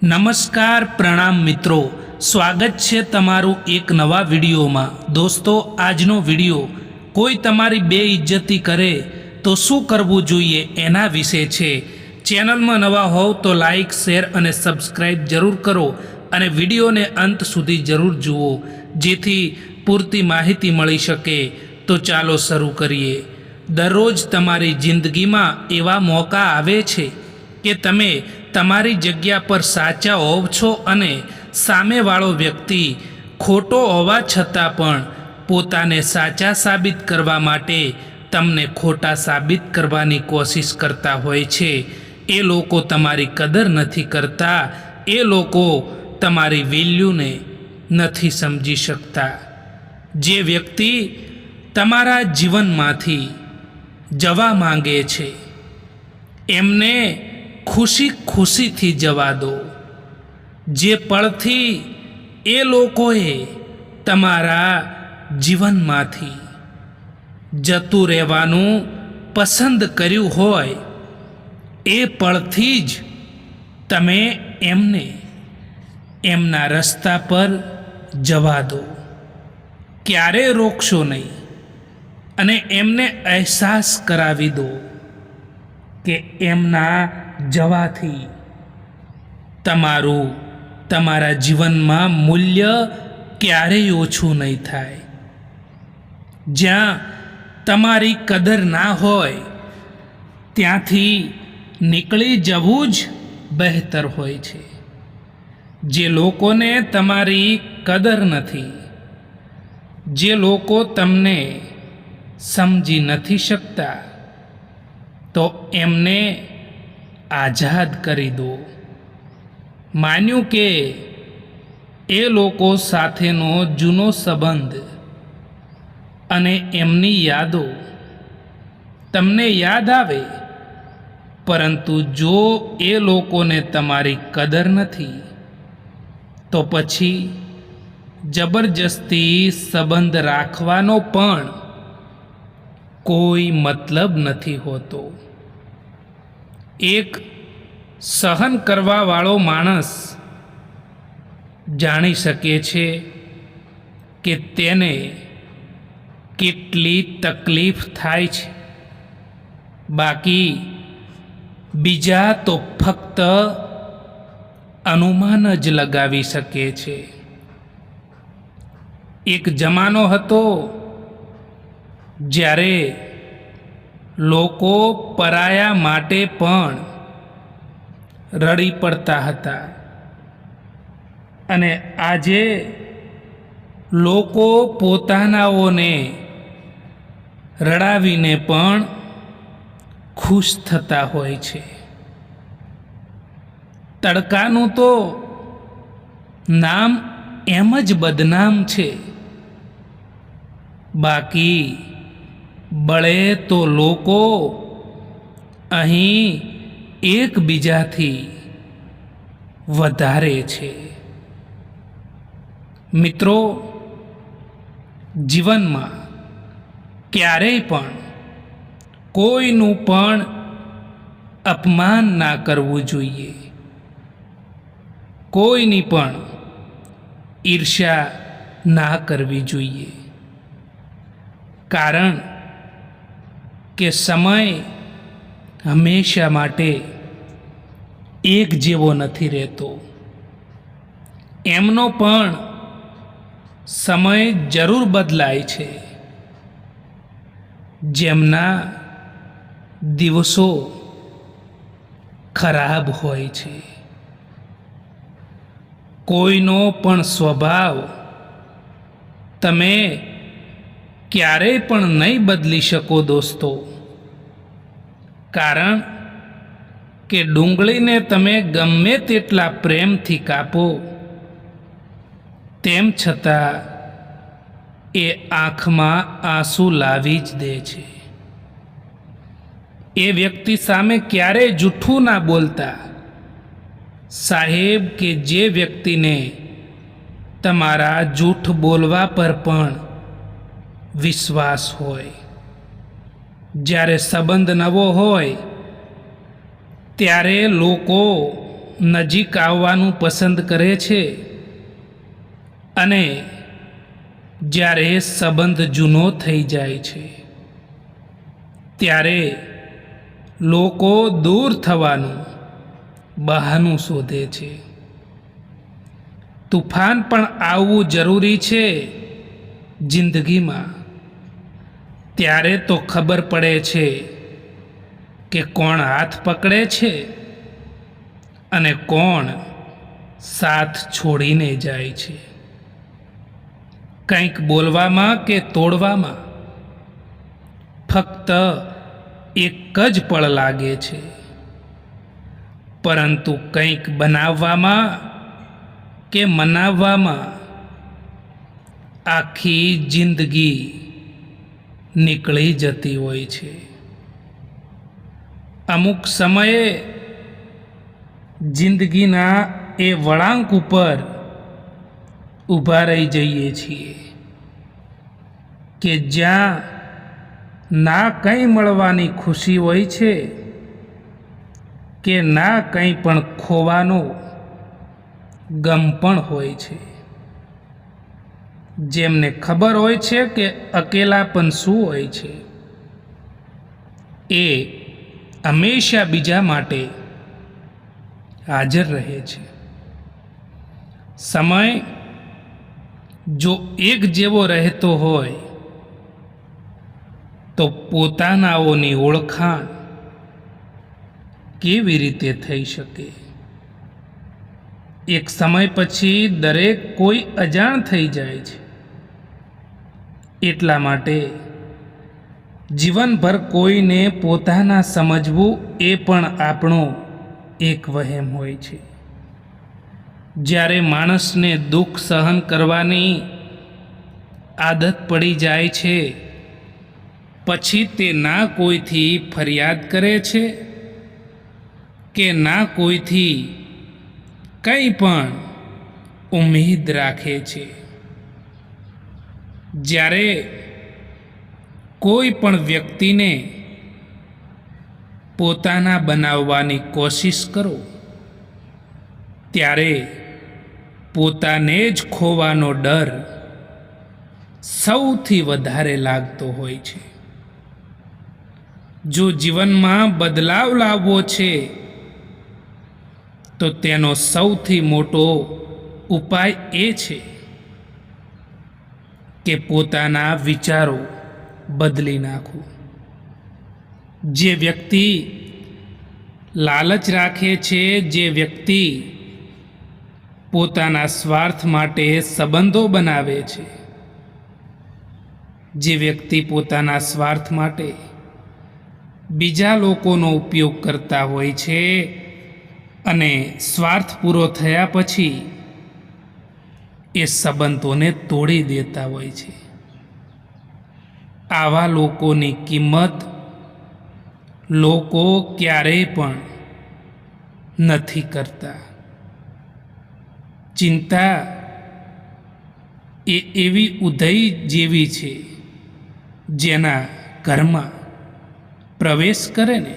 નમસ્કાર પ્રણામ મિત્રો, સ્વાગત છે તમારું એક નવા વિડીયોમાં। દોસ્તો, આજનો વિડીયો કોઈ તમારી બેઇજ્જતી કરે તો શું કરવું જોઈએ એના વિશે છે। ચેનલમાં નવા હોવ તો લાઈક, શેર અને સબસ્ક્રાઈબ જરૂર કરો અને વિડીયોને અંત સુધી જરૂર જુઓ જેથી પૂરતી માહિતી મળી શકે। તો ચાલો શરૂ કરીએ। દરરોજ તમારી જિંદગીમાં એવા મોકા આવે છે કે તમે તમારી જગ્યા પર સાચા હોવ છો અને સામેવાળો વ્યક્તિ ખોટો હોવા છતાં પણ પોતાને સાચા સાબિત કરવા માટે તમને ખોટા સાબિત કરવાની કોશિશ કરતા હોય છે। એ લોકો તમારી કદર નથી કરતા, એ લોકો તમારી વેલ્યુને નથી સમજી શકતા। જે વ્યક્તિ તમારા જીવનમાંથી જવા માંગે છે એમને ખુશી ખુશીથી જવા દો। જે પળથી એ લોકોએ તમારા જીવનમાંથી જતું રહેવાનું પસંદ કર્યું હોય એ પળથી જ તમે એમને એમના રસ્તા પર જવા દો। ક્યારેય રોકશો નહીં અને એમને અહેસાસ કરાવી દો કે એમના જવાથી તમારા જીવનમાં મૂલ્ય ક્યારેય ઓછું નહીં થાય। જ્યાં તમારી કદર ના હોય ત્યાંથી નીકળી જવું જ બહેતર હોય છે। જે લોકોને તમારી કદર નથી, જે લોકો તમને સમજી નથી શકતા, તો એમને આઝાદ કરી દો। માન્યું કે એ લોકો સાથેનો જૂનો સંબંધ અને એમની યાદો તમને યાદ આવે, પરંતુ જો એ લોકોને તમારી કદર નથી તો પછી જબરજસ્તી સંબંધ રાખવાનો પણ કોઈ મતલબ નથી હોતો। એક સહન કરવાવાળો માણસ જાણી શકે છે કે તેને કેટલી તકલીફ થાય છે, બાકી બીજા તો ફક્ત અનુમાન જ લગાવી શકે છે। એક જમાનો હતો જ્યારે લોકો પરાયા માટે પણ રડી પડતા હતા અને આજે લોકો પોતાનાઓને રડાવીને પણ ખુશ થતા હોય છે। તડકાનું તો નામ એમ જ બદનામ છે, બાકી બળે તો લોકો અહીં એકબીજાથી વધારે છે। મિત્રો, જીવનમાં ક્યારેય પણ કોઈનું પણ અપમાન ના કરવું જોઈએ, કોઈની પણ ઈર્ષ્યા ના કરવી જોઈએ, કારણ કે સમય હંમેશા માટે એક જેવો નથી રહેતો। એમનો પણ સમય જરૂર બદલાય છે। જેમના દિવસો ખરાબ હોય છે, કોઈનો પણ સ્વભાવ તમે ક્યારેય પણ નહીં બદલી શકો દોસ્તો, કારણ કે ડુંગળીને તમે ગમે તેટલા પ્રેમથી કાપો તેમ છતાં એ આંખમાં આંસુ લાવી જ દે છે। એ વ્યક્તિ સામે ક્યારેય જૂઠું ના બોલતા સાહેબ, કે જે વ્યક્તિને તમારા જૂઠ બોલવા પર પણ વિશ્વાસ હોય। જ્યારે સંબંધ નવો હોય ત્યારે લોકો નજીક આવવાનું પસંદ કરે છે અને જ્યારે સંબંધ જૂનો થઈ જાય છે ત્યારે લોકો દૂર થવાનું બહાનું શોધે છે. તુફાન પણ આવવું જરૂરી છે જિંદગીમાં. ત્યારે તો ખબર પડે છે કે કોણ હાથ પકડે છે અને કોણ સાથ છોડીને જાય છે. કંઈક બોલવામાં કે તોડવામાં ફક્ત એક જ પળ લાગે છે, પરંતુ કંઈક બનાવવામાં કે મનાવવામાં આખી જિંદગી નીકળી જતી હોય છે. અમુક સમયે જિંદગીના એ વળાંક ઉપર ઊભા રહી જઈએ છીએ કે જ્યાં ના કંઈ મળવાની ખુશી હોય છે કે ના કંઈ પણ ખોવાનો ગમ પણ હોય છે. જેમને ખબર હોય છે કે અકેલાપન શું હોય છે, એ હંમેશા બીજા માટે હાજર રહે છે. સમય જો એક જેવો રહેતો હોય તો પોતાનાઓની ઓળખાણ કેવી રીતે થઈ શકે? એક સમય પછી દરેક કોઈ અજાણ થઈ જાય છે. એટલા માટે જીવનભર કોઈને પોતાના સમજવું એ પણ આપણો એક વહેમ હોય છે. જ્યારે માણસને દુઃખ સહન કરવાની આદત પડી જાય છે પછી તે ના કોઈથી ફરિયાદ કરે છે કે ના કોઈથી કંઈ પણ ઉમ્મીદ રાખે છે. જ્યારે કોઈ પણ વ્યક્તિને પોતાના બનાવવાની કોશિશ કરો ત્યારે પોતાને જ ખોવાનો ડર સૌથી વધારે લાગતો હોય છે. જો જીવનમાં બદલાવ લાવવો છે તો તેનો સૌથી મોટો ઉપાય એ છે કે પોતાના વિચારો બદલી નાખવું. જે વ્યક્તિ લાલચ રાખે છે, જે વ્યક્તિ પોતાના સ્વાર્થ માટે સંબંધો બનાવે છે, જે વ્યક્તિ પોતાના સ્વાર્થ માટે બીજા લોકોનો ઉપયોગ કરતા હોય છે અને સ્વાર્થ પૂરો થયા પછી એ સંબંધોને તોડી દેતા હોય છે, આવા લોકોની કિંમત લોકો ક્યારેય પણ નથી કરતા. ચિંતા એ એવી ઉધઈ જેવી છે જેના ઘરમાં પ્રવેશ કરે ને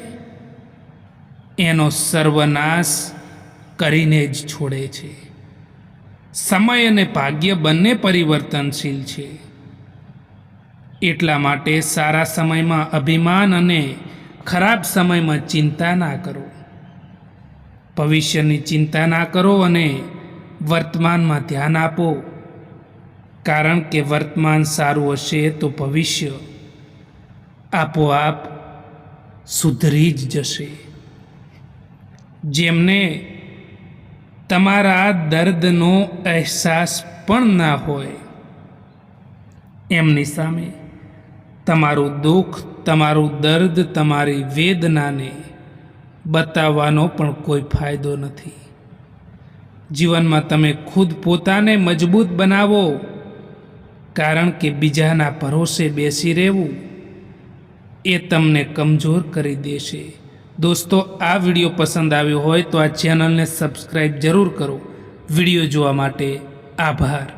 એનો સર્વનાશ કરીને જ છોડે છે. સમય અને ભાગ્ય બંને પરિવર્તનશીલ છે. એટલા માટે સારા સમયમાં અભિમાન અને ખરાબ સમયમાં ચિંતા ના કરો. ભવિષ્યની ચિંતા ના કરો અને વર્તમાનમાં ધ્યાન આપો, કારણ કે વર્તમાન સારું હશે તો ભવિષ્ય આપોઆપ સુધરી જ જશે. જેમને તમારા દર્દનો અહેસાસ પણ ના હોય એમની સામે તમારું દુઃખ, તમારું દર્દ, તમારી વેદનાને બતાવવાનો પણ કોઈ ફાયદો નથી. જીવનમાં તમે ખુદ પોતાને મજબૂત બનાવો, કારણ કે બીજાના ભરોસે બેસી રહેવું એ તમને કમજોર કરી દેશે. દોસ્તો, આ વિડીયો પસંદ આવ્યો હોય તો આ ચેનલને સબસ્ક્રાઈબ જરૂર કરો. વિડીયો જોવા માટે આભાર.